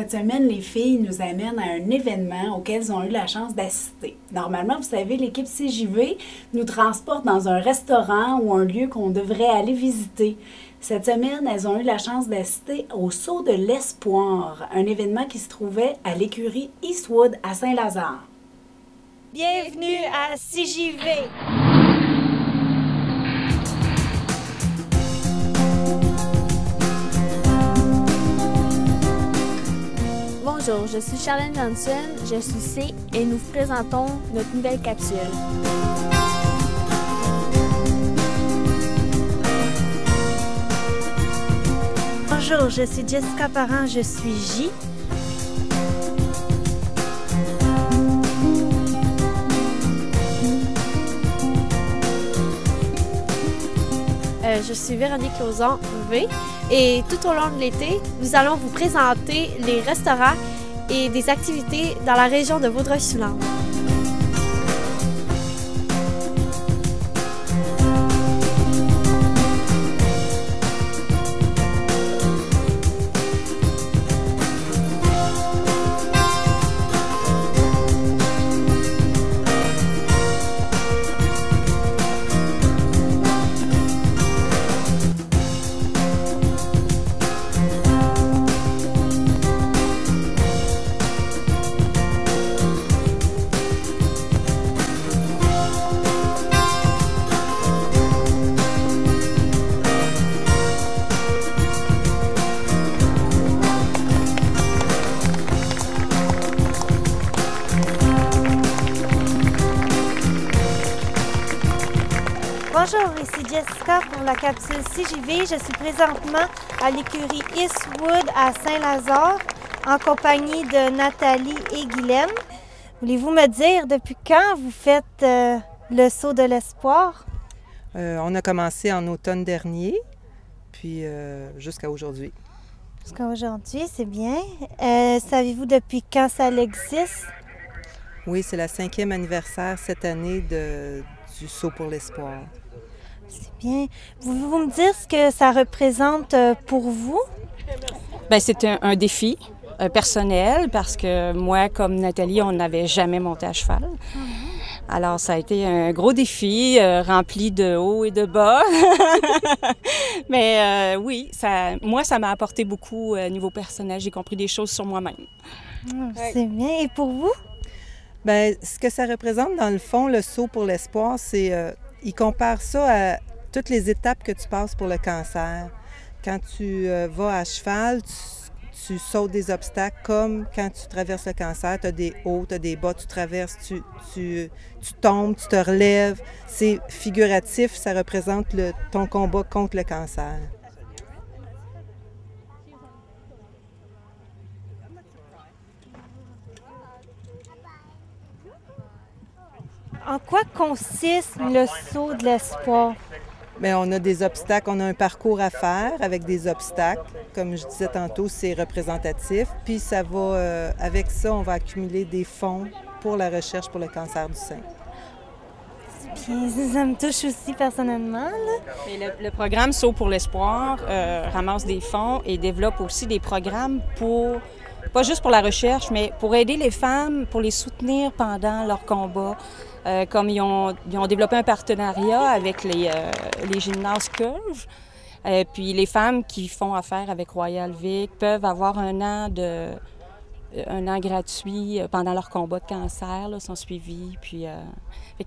Cette semaine, les filles nous amènent à un événement auquel elles ont eu la chance d'assister. Normalement, vous savez, l'équipe CJV nous transporte dans un restaurant ou un lieu qu'on devrait aller visiter. Cette semaine, elles ont eu la chance d'assister au Saut de l'Espoir, un événement qui se trouvait à l'écurie Eastwood à Saint-Lazare. Bienvenue à CJV! Bonjour, je suis Charlène Johnson, je suis C et nous vous présentons notre nouvelle capsule. Bonjour, je suis Jessica Parent, je suis J. Je suis Véronique Lauzon, V, et tout au long de l'été, nous allons vous présenter les restaurants et des activités dans la région de Vaudreuil-Soulanges. Bonjour, ici Jessica pour la capsule CJV. Je suis présentement à l'écurie Eastwood à Saint-Lazare en compagnie de Nathalie et Guylaine. Voulez-vous me dire depuis quand vous faites le Saut de l'Espoir? On a commencé en automne dernier, puis jusqu'à aujourd'hui. Jusqu'à aujourd'hui, c'est bien. Savez-vous depuis quand ça existe? Oui, c'est le 5e anniversaire cette année du Saut pour l'Espoir. C'est bien. Pouvez-vous me dire ce que ça représente pour vous? Bien, c'est un défi personnel parce que moi, comme Nathalie, on n'avait jamais monté à cheval. Alors, ça a été un gros défi rempli de hauts et de bas. Mais oui, moi, ça m'a apporté beaucoup au niveau personnel. J'ai compris des choses sur moi-même. C'est bien. Et pour vous? Bien, ce que ça représente, dans le fond, le Saut pour l'Espoir, c'est... il compare ça à toutes les étapes que tu passes pour le cancer. Quand tu vas à cheval, tu sautes des obstacles comme quand tu traverses le cancer. Tu as des hauts, tu as des bas, tu traverses, tu tombes, tu te relèves. C'est figuratif, ça représente ton combat contre le cancer. En quoi consiste le Saut de l'Espoir? Bien, on a des obstacles, on a un parcours à faire avec des obstacles. Comme je disais tantôt, c'est représentatif. Puis ça va, avec ça, on va accumuler des fonds pour la recherche pour le cancer du sein. Puis ça me touche aussi personnellement, là. Mais le programme Saut pour l'Espoir ramasse des fonds et développe aussi des programmes pas juste pour la recherche, mais pour aider les femmes, pour les soutenir pendant leur combat. Comme ils ont développé un partenariat avec les gymnases Curve. Puis les femmes qui font affaire avec Royal Vic peuvent avoir un an gratuit pendant leur combat de cancer, là, sont suivis. Puis,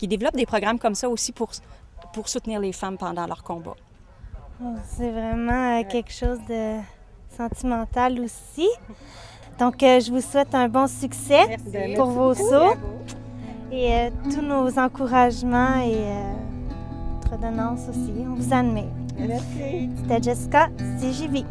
ils développent des programmes comme ça aussi pour soutenir les femmes pendant leur combat. C'est vraiment quelque chose de sentimental aussi. Donc, je vous souhaite un bon succès pour vos sauts et tous nos encouragements et votre redonnance aussi. On vous admire. Merci. C'était Jessica, CJV.